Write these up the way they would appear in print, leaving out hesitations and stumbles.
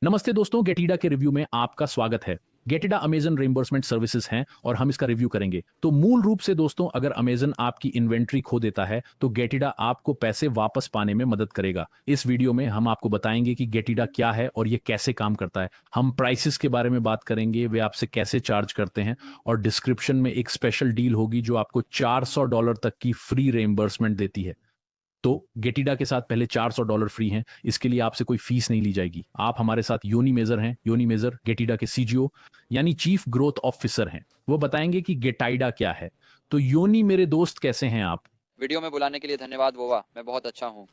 नमस्ते दोस्तों, गेटिडा के रिव्यू में आपका स्वागत है। गेटिडा अमेजन रिम्बर्समेंट सर्विसेज हैं और हम इसका रिव्यू करेंगे। तो मूल रूप से दोस्तों, अगर अमेजन आपकी इन्वेंट्री खो देता है तो गेटिडा आपको पैसे वापस पाने में मदद करेगा। इस वीडियो में हम आपको बताएंगे कि गेटिडा क्या है और ये कैसे काम करता है। हम प्राइसेस के बारे में बात करेंगे, वे आपसे कैसे चार्ज करते हैं, और डिस्क्रिप्शन में एक स्पेशल डील होगी जो आपको $400 तक की फ्री रिम्बर्समेंट देती है। तो गेटिडा के साथ पहले $400 फ्री हैं। इसके लिए आपसे कोई फीस नहीं ली जाएगी। आप हमारे साथ योनी मेजर हैं। योनी मेजर गेटिडा के सीजीओ यानी चीफ ग्रोथ ऑफिसर हैं। वो बताएंगे कि गेटाइडा क्या है। तो योनी मेरे दोस्त, कैसे हैं आप? वीडियो में बुलाने के लिए धन्यवाद वोवा, मैं बहुत अच्छा हूँ।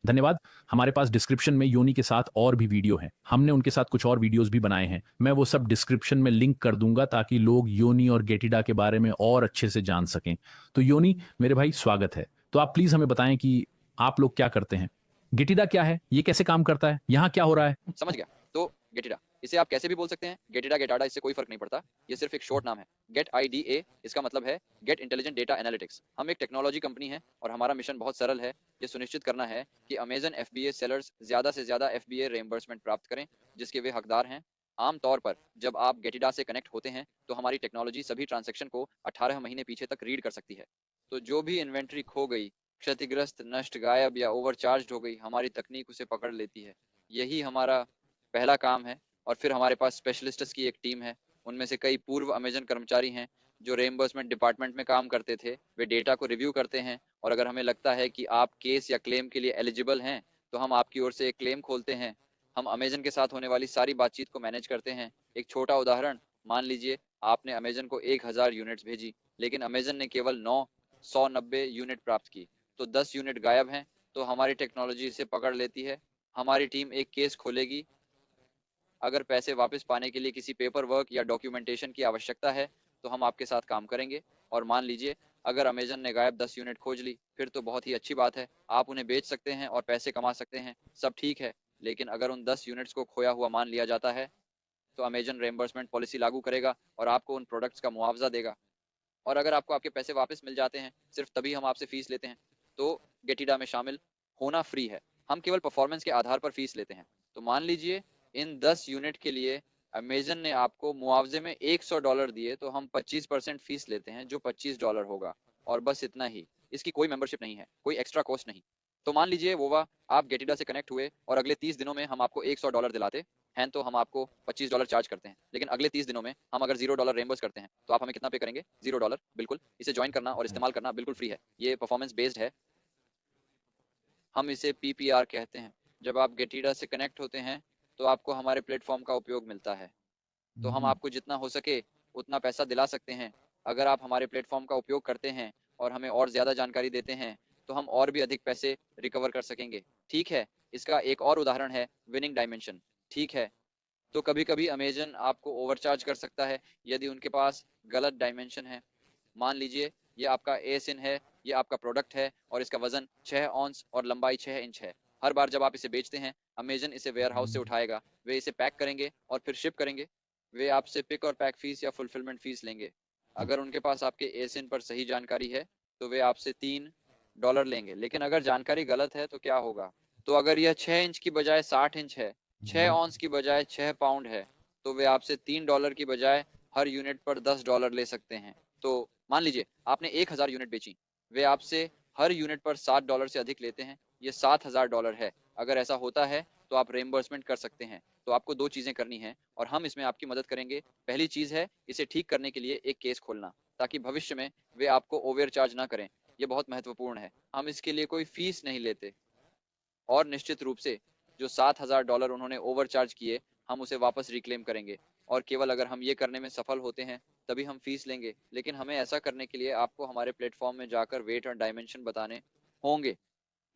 धन्यवाद। हमारे पास डिस्क्रिप्शन में योनी के साथ और भी वीडियो हैं। हमने उनके साथ कुछ और वीडियोस भी बनाए हैं। मैं वो सब डिस्क्रिप्शन में लिंक कर दूंगा ताकि लोग योनी और गेटिडा के बारे में और अच्छे से जान सकें। तो योनी मेरे भाई, स्वागत है। तो आप प्लीज हमें बताएं कि आप लोग क्या करते हैं, गेटिडा क्या है, ये कैसे काम करता है, यहाँ क्या हो रहा है? समझ गया। तो गेटिडा, इसे आप कैसे भी बोल सकते हैं, गेटिडा गेटाडा, इससे कोई फर्क नहीं पड़ता। ये सिर्फ एक शॉर्ट नाम है। गेट IDA, इसका मतलब है गेट इंटेलिजेंट डेटा एनालिटिक्स। हम एक टेक्नोलॉजी कंपनी है और हमारा मिशन बहुत सरल है। ये सुनिश्चित करना है कि अमेजन FBA सेलर्स ज्यादा से ज्यादा FBA रिइंबर्समेंट प्राप्त करें जिसके वे हकदार हैं। आमतौर पर जब आप गेटिडा से कनेक्ट होते हैं तो हमारी टेक्नोलॉजी सभी ट्रांजैक्शन को 18 महीने पीछे तक रीड कर सकती है। तो जो भी इन्वेंट्री खो गई, क्षतिग्रस्त, नष्ट, गायब या ओवरचार्ज हो गई, हमारी तकनीक उसे पकड़ लेती है। यही हमारा पहला काम है। और फिर हमारे पास स्पेशलिस्ट्स की एक टीम है। उनमें से कई पूर्व अमेजन कर्मचारी हैं जो रेम्बर्समेंट डिपार्टमेंट में काम करते थे। वे डेटा को रिव्यू करते हैं और अगर हमें लगता है कि आप केस या क्लेम के लिए एलिजिबल हैं तो हम आपकी ओर से एक क्लेम खोलते हैं। हम अमेजन के साथ होने वाली सारी बातचीत को मैनेज करते हैं। एक छोटा उदाहरण, मान लीजिए आपने अमेजन को 1000 यूनिट्स भेजी लेकिन अमेजन ने केवल 990 यूनिट प्राप्त की, तो 10 यूनिट गायब हैं। तो हमारी टेक्नोलॉजी इसे पकड़ लेती है। हमारी टीम एक केस खोलेगी। अगर पैसे वापस पाने के लिए किसी पेपर वर्क या डॉक्यूमेंटेशन की आवश्यकता है तो हम आपके साथ काम करेंगे। और मान लीजिए अगर अमेजन ने गायब 10 यूनिट खोज ली, फिर तो बहुत ही अच्छी बात है, आप उन्हें बेच सकते हैं और पैसे कमा सकते हैं, सब ठीक है। लेकिन अगर उन 10 यूनिट्स को खोया हुआ मान लिया जाता है तो अमेजन रेम्बर्समेंट पॉलिसी लागू करेगा और आपको उन प्रोडक्ट्स का मुआवजा देगा। और अगर आपको आपके पैसे वापस मिल जाते हैं, सिर्फ तभी हम आपसे फीस लेते हैं। तो गेटिडा में शामिल होना फ्री है। हम केवल परफॉर्मेंस के आधार पर फीस लेते हैं। तो मान लीजिए इन 10 यूनिट के लिए अमेजन ने आपको मुआवजे में $100 दिए तो हम 25% फीस लेते हैं जो $25 होगा। और बस इतना ही। इसकी कोई मेंबरशिप नहीं है, कोई एक्स्ट्रा कॉस्ट नहीं। तो मान लीजिए वोवा, आप गेटिडा से कनेक्ट हुए और अगले 30 दिनों में हम आपको $100 दिलाते हैं तो हम आपको $25 चार्ज करते हैं। लेकिन अगले 30 दिनों में हम अगर $0 रेम्बर्स करते हैं तो आप हमें कितना पे करेंगे? $0। बिल्कुल। इसे ज्वाइन करना और इस्तेमाल करना बिल्कुल फ्री है। ये परफॉर्मेंस बेस्ड है। हम इसे PPR कहते हैं। जब आप गेटिडा से कनेक्ट होते हैं तो आपको हमारे प्लेटफॉर्म का उपयोग मिलता है। तो हम आपको जितना हो सके उतना पैसा दिला सकते हैं। अगर आप हमारे प्लेटफॉर्म का उपयोग करते हैं और हमें और ज़्यादा जानकारी देते हैं तो हम और भी अधिक पैसे रिकवर कर सकेंगे। ठीक है। इसका एक और उदाहरण है विनिंग डायमेंशन। ठीक है। तो कभी कभी अमेजन आपको ओवरचार्ज कर सकता है यदि उनके पास गलत डायमेंशन है। मान लीजिए ये आपका एसिन है, ये आपका प्रोडक्ट है और इसका वजन 6 ऑन्स और लंबाई 6 इंच है। हर बार जब आप इसे बेचते हैं अमेजन इसे वेयर हाउस से उठाएगा, वे इसे पैक करेंगे और फिर शिप करेंगे। वे आपसे पिक और पैक फीस या फुलफिलमेंट फीस लेंगे। अगर उनके पास आपके एसिन पर सही जानकारी है तो वे आपसे $3 लेंगे। लेकिन अगर जानकारी गलत है तो क्या होगा? तो अगर यह 6 इंच की बजाय 60 इंच है, 6 ऑन्स की बजाय 6 पाउंड है, तो वे आपसे $3 की बजाय हर यूनिट पर $10 ले सकते हैं। तो मान लीजिए आपने 1000 यूनिट बेची, वे आपसे हर यूनिट पर $7 से अधिक लेते हैं। ये $7000 है। अगर ऐसा होता है तो आप रेम्बर्समेंट कर सकते हैं। तो आपको दो चीजें करनी है और हम इसमें आपकी मदद करेंगे। पहली चीज है इसे ठीक करने के लिए एक केस खोलना, ताकि भविष्य में वे आपको ओवर चार्ज ना करें। ये बहुत महत्वपूर्ण है। हम इसके लिए कोई फीस नहीं लेते और निश्चित रूप से जो $7000 उन्होंने ओवरचार्ज किए, हम उसे वापस रिक्लेम करेंगे। और केवल अगर हम ये करने में सफल होते हैं तभी हम फीस लेंगे। लेकिन हमें ऐसा करने के लिए आपको हमारे प्लेटफॉर्म में जाकर वेट और डायमेंशन बताने होंगे।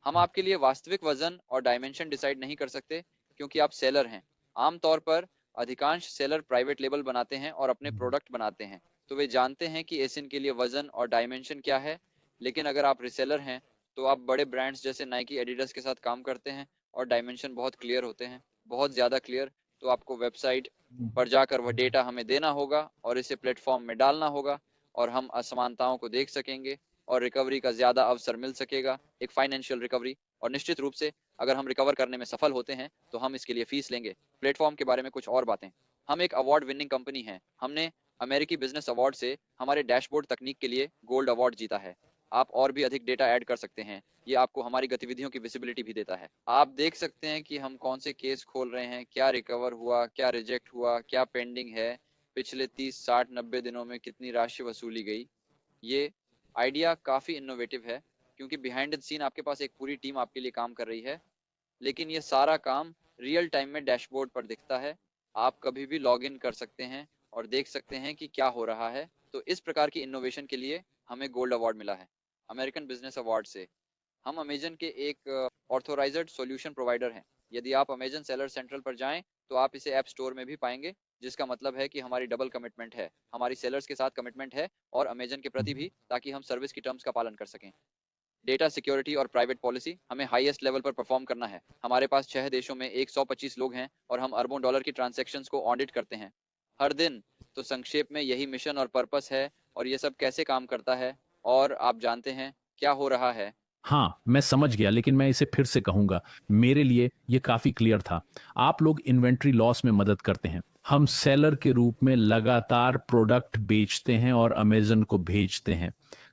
हम आपके लिए वास्तविक वजन और डायमेंशन डिसाइड नहीं कर सकते क्योंकि आप सेलर हैं। आमतौर पर अधिकांश सेलर प्राइवेट लेबल बनाते हैं और अपने प्रोडक्ट बनाते हैं, तो वे जानते हैं कि एसिन के लिए वजन और डायमेंशन क्या है। लेकिन अगर आप रिसेलर हैं तो आप बड़े ब्रांड्स जैसे नाइकी, एडिडास के साथ काम करते हैं और डायमेंशन बहुत क्लियर होते हैं, बहुत ज़्यादा क्लियर। तो आपको वेबसाइट पर जाकर वह डेटा हमें देना होगा और इसे प्लेटफॉर्म में डालना होगा और हम असमानताओं को देख सकेंगे और रिकवरी का ज़्यादा अवसर मिल सकेगा, एक फाइनेंशियल रिकवरी। और निश्चित रूप से अगर हम रिकवर करने में सफल होते हैं तो हम इसके लिए फीस लेंगे। प्लेटफॉर्म के बारे में कुछ और बातें। हम एक अवार्ड विनिंग कंपनी हैं। हमने अमेरिकी बिजनेस अवार्ड से हमारे डैशबोर्ड तकनीक के लिए गोल्ड अवार्ड जीता है। आप और भी अधिक डेटा ऐड कर सकते हैं। ये आपको हमारी गतिविधियों की विजिबिलिटी भी देता है। आप देख सकते हैं कि हम कौन से केस खोल रहे हैं, क्या रिकवर हुआ, क्या रिजेक्ट हुआ, क्या पेंडिंग है, पिछले 30, 60, 90 दिनों में कितनी राशि वसूली गई। ये आइडिया काफ़ी इनोवेटिव है क्योंकि बिहाइंड द सीन आपके पास एक पूरी टीम आपके लिए काम कर रही है, लेकिन ये सारा काम रियल टाइम में डैशबोर्ड पर दिखता है। आप कभी भी लॉग इन कर सकते हैं और देख सकते हैं कि क्या हो रहा है। तो इस प्रकार की इनोवेशन के लिए हमें गोल्ड अवार्ड मिला है अमेरिकन बिजनेस अवार्ड से। हम अमेजन के एक ऑथोराइज्ड सॉल्यूशन प्रोवाइडर हैं। यदि आप अमेजन सेलर सेंट्रल पर जाएं तो आप इसे ऐप स्टोर में भी पाएंगे, जिसका मतलब है कि हमारी डबल कमिटमेंट है, हमारी सेलर्स के साथ कमिटमेंट है और अमेजन के प्रति भी, ताकि हम सर्विस की टर्म्स का पालन कर सकें। डेटा सिक्योरिटी और प्राइवेट पॉलिसी हमें हाईएस्ट लेवल पर परफॉर्म करना है। हमारे पास 6 देशों में 125 लोग हैं और हम अरबों डॉलर की ट्रांजैक्शंस को ऑडिट करते हैं हर दिन। तो संक्षेप में यही मिशन और पर्पस है और ये सब कैसे काम करता है और आप जानते हैं क्या हो रहा है। हाँ, मैं समझ गया, लेकिन मैं इसे फिर से कहूँगा, मेरे लिए ये काफ़ी क्लियर था। आप लोग इन्वेंट्री लॉस में मदद करते हैं। हम सेलर के रूप में लगातार प्रोडक्ट बेचते हैं और अमेज़न को भेजते हैं।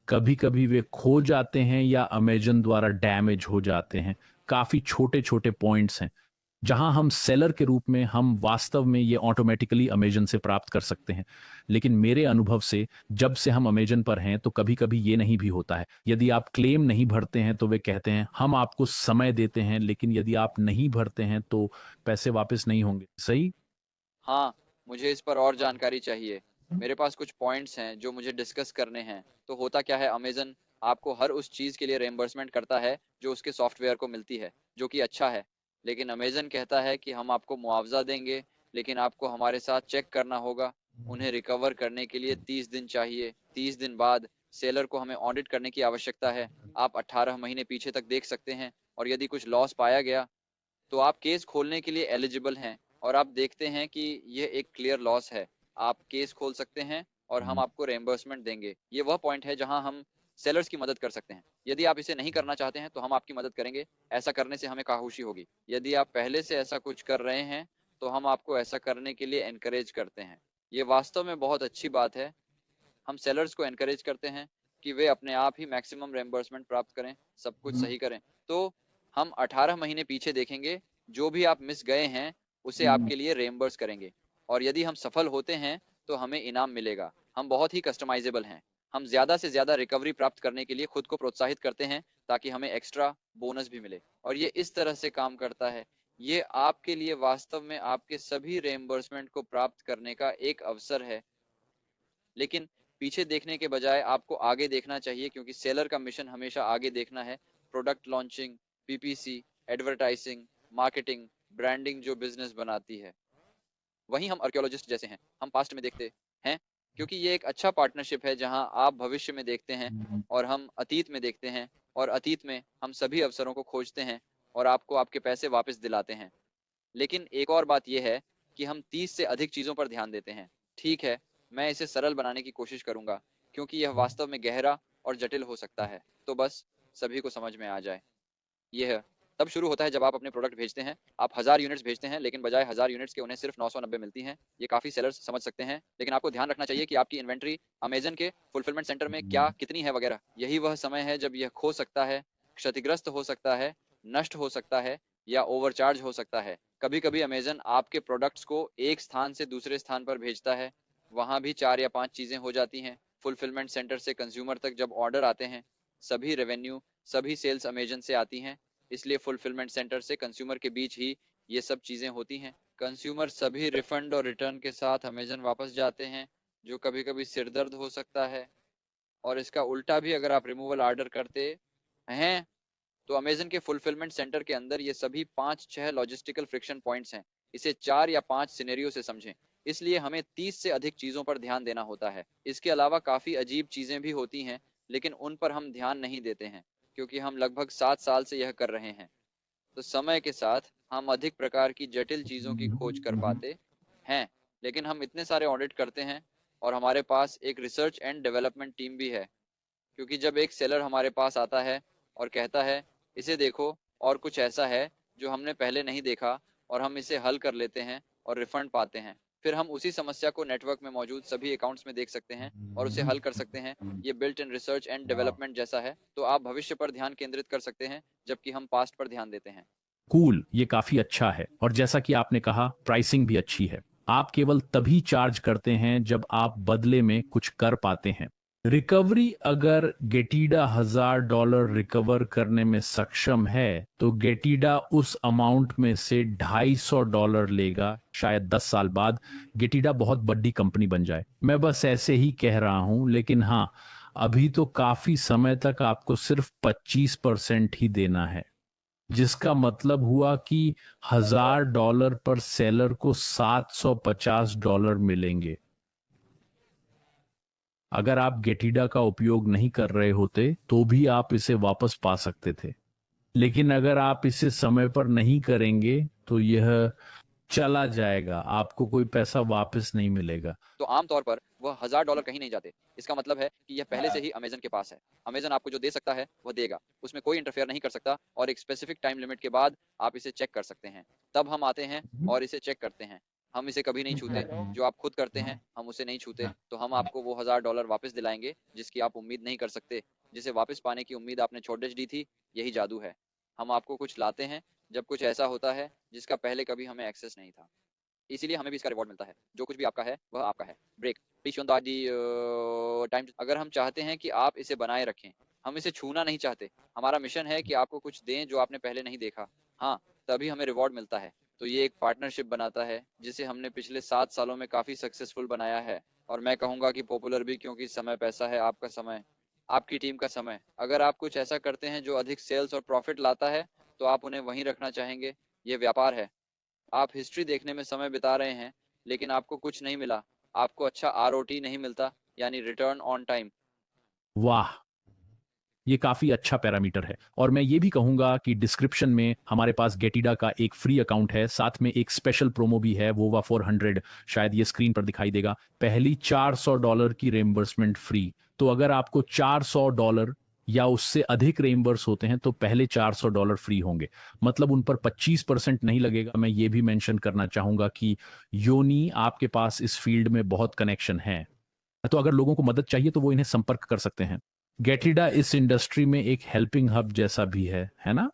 कभी-कभी वे खो जाते हैं या अमेज़न द्वारा डैमेज हो जाते हैं। काफ़ी छोटे-छोटे पॉइंट्स हैं। जहां हम सेलर के रूप में हम वास्तव में ये ऑटोमेटिकली अमेजन से प्राप्त कर सकते हैं। लेकिन मेरे अनुभव से जब से हम अमेजन पर हैं तो कभी-कभी ये नहीं भी होता है। यदि आप क्लेम नहीं भरते हैं तो वे कहते हैं हम आपको समय देते हैं, लेकिन यदि आप नहीं भरते हैं तो पैसे वापस नहीं होंगे। सही? हाँ, मुझे इस पर और जानकारी चाहिए। मेरे पास कुछ पॉइंट्स हैं जो मुझे डिस्कस करने हैं। तो होता क्या है, अमेज़न आपको हर उस चीज़ के लिए रिइंबर्समेंट करता है जो उसके सॉफ्टवेयर को मिलती है, जो कि अच्छा है। लेकिन अमेज़न कहता है कि हम आपको मुआवज़ा देंगे, लेकिन आपको हमारे साथ चेक करना होगा। उन्हें रिकवर करने के लिए 30 दिन चाहिए। 30 दिन बाद सेलर को हमें ऑडिट करने की आवश्यकता है। आप 18 महीने पीछे तक देख सकते हैं और यदि कुछ लॉस पाया गया तो आप केस खोलने के लिए एलिजिबल हैं और आप देखते हैं कि ये एक क्लियर लॉस है। आप केस खोल सकते हैं और हम आपको रेम्बर्समेंट देंगे। ये वह पॉइंट है जहां हम सेलर्स की मदद कर सकते हैं। यदि आप इसे नहीं करना चाहते हैं तो हम आपकी मदद करेंगे। ऐसा करने से हमें काहुशी होगी। यदि आप पहले से ऐसा कुछ कर रहे हैं तो हम आपको ऐसा करने के लिए एनकरेज करते हैं। ये वास्तव में बहुत अच्छी बात है। हम सेलर्स को एनकरेज करते हैं कि वे अपने आप ही मैक्सिमम रेम्बर्समेंट प्राप्त करें, सब कुछ सही करें। तो हम 18 महीने पीछे देखेंगे, जो भी आप मिस गए हैं उसे आपके लिए रेम्बर्स करेंगे और यदि हम सफल होते हैं तो हमें इनाम मिलेगा। हम बहुत ही कस्टमाइजेबल हैं। हम ज्यादा से ज्यादा रिकवरी प्राप्त करने के लिए खुद को प्रोत्साहित करते हैं ताकि हमें एक्स्ट्रा बोनस भी मिले और ये इस तरह से काम करता है। ये आपके लिए वास्तव में आपके सभी रेम्बर्समेंट को प्राप्त करने का एक अवसर है। लेकिन पीछे देखने के बजाय आपको आगे देखना चाहिए क्योंकि सेलर का मिशन हमेशा आगे देखना है। Product launching, PPC, advertising, marketing, branding जो बिजनेस बनाती है। वहीं हम आर्कियोलॉजिस्ट जैसे हैं। हम पास्ट में देखते हैं क्योंकि ये एक अच्छा पार्टनरशिप है जहां आप भविष्य में देखते हैं और हम अतीत में देखते हैं और अतीत में हम सभी अवसरों को खोजते हैं और आपको आपके पैसे वापस दिलाते हैं। लेकिन एक और बात यह है कि हम 30 से अधिक चीजों पर ध्यान देते हैं। ठीक है, मैं इसे सरल बनाने की कोशिश करूंगा क्योंकि यह वास्तव में गहरा और जटिल हो सकता है। तो बस सभी को समझ में आ जाए। यह तब शुरू होता है जब आप अपने प्रोडक्ट भेजते हैं। आप 1000 यूनिट्स भेजते हैं लेकिन बजाय 1000 यूनिट्स के उन्हें सिर्फ 990 मिलती हैं। ये काफी सेलर्स समझ सकते हैं, लेकिन आपको ध्यान रखना चाहिए कि आपकी इन्वेंट्री अमेजन के फुलफिलमेंट सेंटर में क्या कितनी है वगैरह। यही वह समय है जब यह खो सकता है, क्षतिग्रस्त हो सकता है, नष्ट हो सकता है या ओवरचार्ज हो सकता है। कभी कभी अमेजन आपके प्रोडक्ट्स को एक स्थान से दूसरे स्थान पर भेजता है। वहां भी 4 या 5 चीजें हो जाती हैं। फुलफिलमेंट सेंटर से कंज्यूमर तक जब ऑर्डर आते हैं, सभी रेवेन्यू, सभी सेल्स अमेजन से आती हैं। इसलिए फुलफिलमेंट सेंटर से कंज्यूमर के बीच ही ये सब चीजें होती हैं। कंज्यूमर सभी रिफंड और रिटर्न के साथ अमेजन वापस जाते हैं, जो कभी कभी सिरदर्द हो सकता है। और इसका उल्टा भी, अगर आप रिमूवल ऑर्डर करते हैं तो अमेजन के फुलफिलमेंट सेंटर के अंदर ये सभी 5-6 लॉजिस्टिकल फ्रिक्शन पॉइंट्स हैं। इसे 4 या 5 सिनेरियो से समझें। इसलिए हमें 30 से अधिक चीजों पर ध्यान देना होता है। इसके अलावा काफी अजीब चीजें भी होती हैं, लेकिन उन पर हम ध्यान नहीं देते हैं क्योंकि हम लगभग 7 साल से यह कर रहे हैं। तो समय के साथ हम अधिक प्रकार की जटिल चीजों की खोज कर पाते हैं। लेकिन हम इतने सारे ऑडिट करते हैं और हमारे पास एक रिसर्च एंड डेवलपमेंट टीम भी है, क्योंकि जब एक सेलर हमारे पास आता है और कहता है इसे देखो और कुछ ऐसा है जो हमने पहले नहीं देखा और हम इसे हल कर लेते हैं और रिफंड पाते हैं। फिर हम उसी समस्या को नेटवर्क में मौजूद सभी अकाउंट्स में देख सकते हैं और उसे हल कर सकते हैं। ये built in research and development जैसा है, तो आप भविष्य पर ध्यान केंद्रित कर सकते हैं जबकि हम पास्ट पर ध्यान देते हैं। कूल, ये काफी अच्छा है और जैसा कि आपने कहा प्राइसिंग भी अच्छी है। आप केवल तभी चार्ज करते हैं जब आप बदले में कुछ कर पाते हैं। रिकवरी, अगर गेटिडा $1000 रिकवर करने में सक्षम है तो गेटिडा उस अमाउंट में से $250 लेगा। शायद 10 साल बाद गेटिडा बहुत बड़ी कंपनी बन जाए। मैं बस ऐसे ही कह रहा हूं, लेकिन हाँ, अभी तो काफी समय तक आपको सिर्फ 25% ही देना है, जिसका मतलब हुआ कि $1000 पर सेलर को $750 मिलेंगे। अगर आप गेटिडा का उपयोग नहीं कर रहे होते तो भी आप इसे वापस पा सकते थे, लेकिन अगर आप इसे समय पर नहीं करेंगे तो यह चला जाएगा, आपको कोई पैसा वापस नहीं मिलेगा। तो आमतौर पर वह $1000 कहीं नहीं जाते। इसका मतलब है कि यह पहले से ही अमेजन के पास है। अमेजन आपको जो दे सकता है वह देगा, उसमें कोई इंटरफेयर नहीं कर सकता और एक स्पेसिफिक टाइम लिमिट के बाद आप इसे चेक कर सकते हैं। तब हम आते हैं और इसे चेक करते हैं। हम इसे कभी नहीं छूते। जो आप खुद करते हैं हम उसे नहीं छूते, तो हम आपको वो $1000 वापस दिलाएंगे जिसकी आप उम्मीद नहीं कर सकते। जिसे वापस पाने की उम्मीद आपने छोड़ दी थी, यही जादू है। हम आपको कुछ लाते हैं जब कुछ ऐसा होता है जिसका पहले कभी हमें एक्सेस नहीं था। इसीलिए हमें भी इसका रिवॉर्ड मिलता है। जो कुछ भी आपका है वह आपका है। Break the time. अगर हम चाहते हैं कि आप इसे बनाए रखें, हम इसे छूना नहीं चाहते। हमारा मिशन है कि आपको कुछ दें जो आपने पहले नहीं देखा। हाँ, तभी हमें रिवॉर्ड मिलता है। तो ये एक पार्टनरशिप बनाता है जिसे हमने पिछले 7 सालों में काफी सक्सेसफुल बनाया है। और मैं कहूंगा कि पॉपुलर भी, क्योंकि समय पैसा है। आपका समय, आपकी टीम का समय। अगर आप कुछ ऐसा करते हैं जो अधिक सेल्स और प्रॉफिट लाता है, तो आप उन्हें वहीं रखना चाहेंगे। ये व्यापार है। आप हिस्ट्री देखने में समय बिता रहे हैं लेकिन आपको कुछ नहीं मिला। आपको अच्छा आरओटी नहीं मिलता, यानी रिटर्न ऑन टाइम। वाह, ये काफी अच्छा पैरामीटर है। और मैं ये भी कहूंगा कि डिस्क्रिप्शन में हमारे पास गेटिडा का एक फ्री अकाउंट है, साथ में एक स्पेशल प्रोमो भी है, वोवा 400। शायद ये स्क्रीन पर दिखाई देगा। पहली $400 की रेम्बर्समेंट फ्री। तो अगर आपको $400 या उससे अधिक रेम्बर्स होते हैं तो पहले $400 फ्री होंगे, मतलब उन पर 25% नहीं लगेगा। मैं ये भी मेंशन करना चाहूंगा कि योनी, आपके पास इस फील्ड में बहुत कनेक्शन है, तो अगर लोगों को मदद चाहिए तो वो इन्हें संपर्क कर सकते हैं। गेटिडा इस इंडस्ट्री में एक हेल्पिंग हब जैसा भी है ना?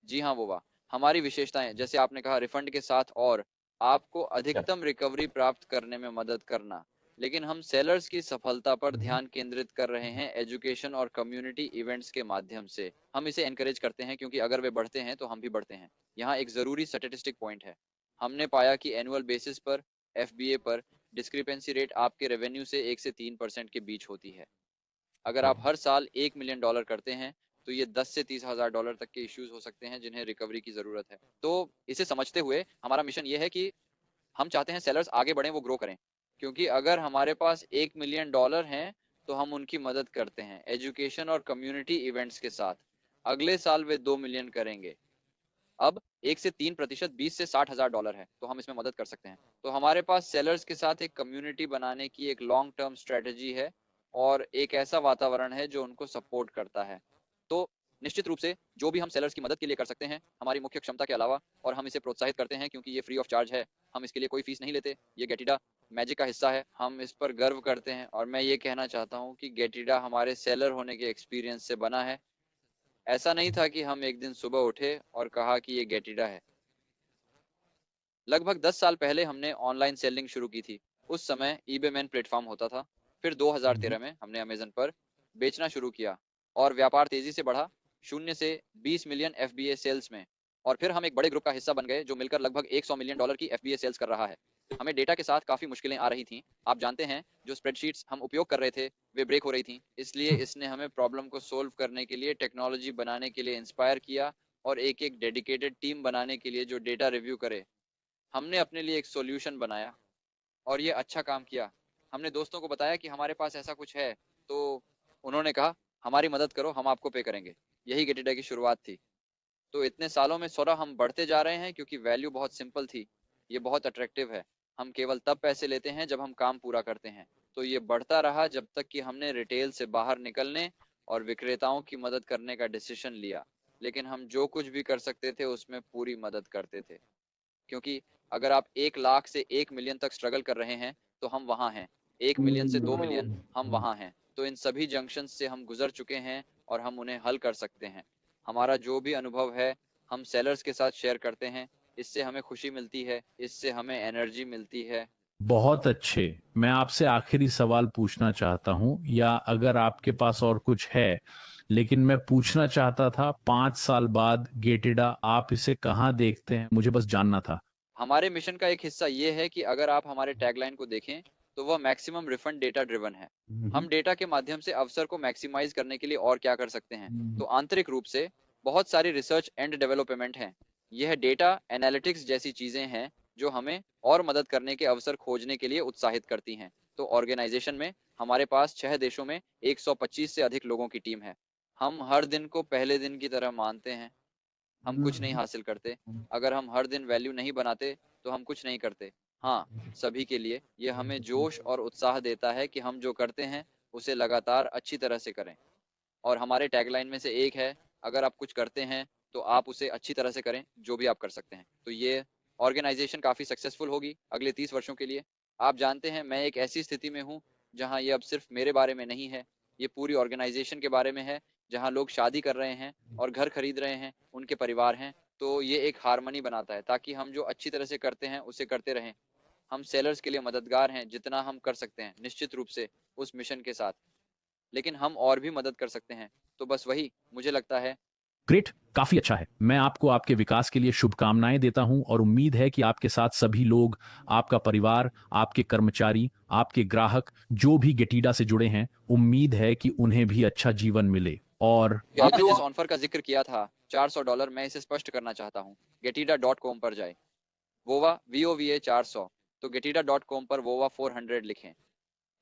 जी हाँ, वो वाह। हमारी विशेषताएं, जैसे आपने कहा, रिफंड के साथ और आपको अधिकतम रिकवरी प्राप्त करने में मदद करना। लेकिन हम सेलर्स की सफलता पर ध्यान केंद्रित कर रहे हैं एजुकेशन और कम्युनिटी इवेंट्स के माध्यम से। हम इसे एनकरेज करते हैं क्योंकि अगर वे बढ़ते हैं तो हम भी बढ़ते हैं। यहाँ एक जरूरी स्टैटिस्टिक पॉइंट है। हमने पाया कि एनुअल बेसिस पर एफबीए पर डिस्क्रिपेंसी रेट आपके रेवेन्यू से 1 से 3% के बीच होती है। अगर आप हर साल $1 मिलियन करते हैं तो ये 10 से 30 हजार डॉलर तक के इश्यूज हो सकते हैं जिन्हें रिकवरी की जरूरत है। तो इसे समझते हुए हमारा मिशन ये है कि हम चाहते हैं सेलर्स आगे बढ़ें, वो ग्रो करें। क्योंकि अगर हमारे पास $1 मिलियन हैं तो हम उनकी मदद करते हैं एजुकेशन और कम्युनिटी इवेंट्स के साथ। अगले साल वे 2 मिलियन करेंगे। अब 1 से 3% $20 से 60 हजार है, तो हम इसमें मदद कर सकते हैं। तो हमारे पास सेलर्स के साथ एक कम्युनिटी बनाने की एक लॉन्ग टर्म स्ट्रेटेजी है और एक ऐसा वातावरण है जो उनको सपोर्ट करता है। तो निश्चित रूप से जो भी हम सेलर्स की मदद के लिए कर सकते हैं हमारी मुख्य क्षमता के अलावा, और हम इसे प्रोत्साहित करते हैं क्योंकि ये फ्री ऑफ चार्ज है। हम इसके लिए कोई फीस नहीं लेते। ये गेटिडा मैजिक का हिस्सा है। हम इस पर गर्व करते हैं और मैं ये कहना चाहता हूँ कि गेटिडा हमारे सेलर होने के एक्सपीरियंस से बना है। ऐसा नहीं था कि हम एक दिन सुबह उठे और कहा कि ये गेटिडा है। लगभग 10 साल पहले हमने ऑनलाइन सेलिंग शुरू की थी। उस समय ईबे मैन प्लेटफॉर्म होता था। फिर 2013 में हमने अमेजन पर बेचना शुरू किया और व्यापार तेजी से बढ़ा, 0 से 20 मिलियन एफबीए सेल्स में। और फिर हम एक बड़े ग्रुप का हिस्सा बन गए जो मिलकर लगभग $100 मिलियन की एफबीए सेल्स कर रहा है। हमें डेटा के साथ काफी मुश्किलें आ रही थीं। आप जानते हैं, जो स्प्रेडशीट्स हम उपयोग कर रहे थे वे ब्रेक हो रही थीं। इसलिए इसने हमें प्रॉब्लम को सोल्व करने के लिए टेक्नोलॉजी बनाने के लिए इंस्पायर किया और एक एक डेडिकेटेड टीम बनाने के लिए जो डेटा रिव्यू करे। हमने अपने लिए एक सॉल्यूशन बनाया और ये अच्छा काम किया। हमने दोस्तों को बताया कि हमारे पास ऐसा कुछ है, तो उन्होंने कहा हमारी मदद करो, हम आपको पे करेंगे। यही गेटिडा की शुरुआत थी। तो इतने सालों में सौरा हम बढ़ते जा रहे हैं क्योंकि वैल्यू बहुत सिंपल थी। ये बहुत अट्रैक्टिव है। हम केवल तब पैसे लेते हैं जब हम काम पूरा करते हैं। तो ये बढ़ता रहा जब तक कि हमने रिटेल से बाहर निकलने और विक्रेताओं की मदद करने का डिसीजन लिया, लेकिन हम जो कुछ भी कर सकते थे उसमें पूरी मदद करते थे। क्योंकि अगर आप 1 लाख से 1 मिलियन तक स्ट्रगल कर रहे हैं तो हम वहाँ हैं, 1 मिलियन से 2 मिलियन हम वहाँ हैं। तो इन सभी जंक्शन से हम गुजर चुके हैं और हम उन्हें हल कर सकते हैं। हमारा जो भी अनुभव है हम सेलर्स के साथ शेयर करते हैं, इससे हमें खुशी मिलती है, इससे हमें एनर्जी मिलती है। बहुत अच्छे। मैं आपसे आखिरी सवाल पूछना चाहता हूँ, या अगर आपके पास और कुछ है, लेकिन मैं पूछना चाहता था 5 साल बाद गेटिडा आप इसे कहाँ देखते हैं, मुझे बस जानना था। हमारे मिशन का एक हिस्सा ये है कि अगर आप हमारे टैगलाइन को देखें तो वह मैक्सिमम रिफंड डेटा ड्रिवन है। हम डेटा के माध्यम से अवसर को मैक्सिमाइज करने के लिए और क्या कर सकते हैं? तो आंतरिक रूप से बहुत सारी रिसर्च एंड डेवलपमेंट हैं। यह डेटा एनालिटिक्स जैसी चीजें हैं जो हमें और मदद करने के अवसर खोजने के लिए उत्साहित करती हैं। तो ऑर्गेनाइजेशन में हमारे पास 6 देशों में 125 से अधिक लोगों की टीम है। हम हर दिन को पहले दिन की तरह मानते हैं। हम कुछ नहीं हासिल करते। अगर हम हर दिन वैल्यू नहीं बनाते तो हम कुछ नहीं करते। हाँ, सभी के लिए यह हमें जोश और उत्साह देता है कि हम जो करते हैं उसे लगातार अच्छी तरह से करें। और हमारे टैगलाइन में से एक है, अगर आप कुछ करते हैं तो आप उसे अच्छी तरह से करें, जो भी आप कर सकते हैं। तो ये ऑर्गेनाइजेशन काफ़ी सक्सेसफुल होगी अगले 30 वर्षों के लिए। आप जानते हैं मैं एक ऐसी स्थिति में हूँ जहाँ ये अब सिर्फ मेरे बारे में नहीं है, ये पूरी ऑर्गेनाइजेशन के बारे में है, जहाँ लोग शादी कर रहे हैं और घर खरीद रहे हैं, उनके परिवार हैं। तो ये एक हारमनी बनाता है ताकि हम जो अच्छी तरह से करते हैं उसे करते रहें। हम सेलर्स के लिए मददगार हैं जितना हम कर सकते हैं, निश्चित रूप से उस मिशन के साथ। लेकिन हम और भी मदद कर सकते हैं। तो बस वही मुझे लगता है। ग्रेट, काफी अच्छा है। मैं आपको आपके विकास के लिए शुभकामनाएं देता हूं और उम्मीद है कि आपके साथ सभी लोग, आपका परिवार, आपके कर्मचारी, आपके ग्राहक जो भी गेटिडा से जुड़े हैं, उम्मीद है कि उन्हें भी अच्छा जीवन मिले। और कि आपने जिस ऑफर का जिक्र किया था, $400, मैं इसे स्पष्ट करना चाहता हूँ। getida.com पर जाए, वोवा VOVA 400। तो getida.com पर वोवा 400 लिखें।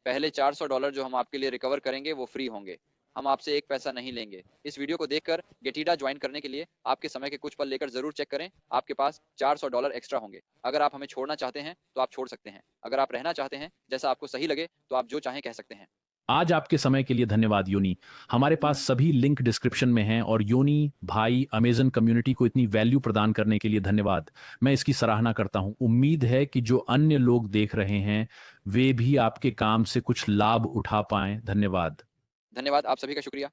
पहले $400 जो हम आपके लिए रिकवर करेंगे वो फ्री होंगे। हम आपसे एक पैसा नहीं लेंगे। इस वीडियो को देखकर गेटिडा ज्वाइन करने के लिए आपके समय के कुछ पल लेकर जरूर चेक करें। आपके पास $400 एक्स्ट्रा होंगे। अगर आप हमें छोड़ना चाहते हैं तो आप छोड़ सकते हैं। अगर आप रहना चाहते हैं जैसा आपको सही लगे तो आप जो चाहें कह सकते हैं। आज आपके समय के लिए धन्यवाद योनी। हमारे पास सभी लिंक डिस्क्रिप्शन में हैं, और योनी भाई अमेजन कम्युनिटी को इतनी वैल्यू प्रदान करने के लिए धन्यवाद। मैं इसकी सराहना करता हूं। उम्मीद है कि जो अन्य लोग देख रहे हैं वे भी आपके काम से कुछ लाभ उठा पाएं। धन्यवाद। धन्यवाद, आप सभी का शुक्रिया।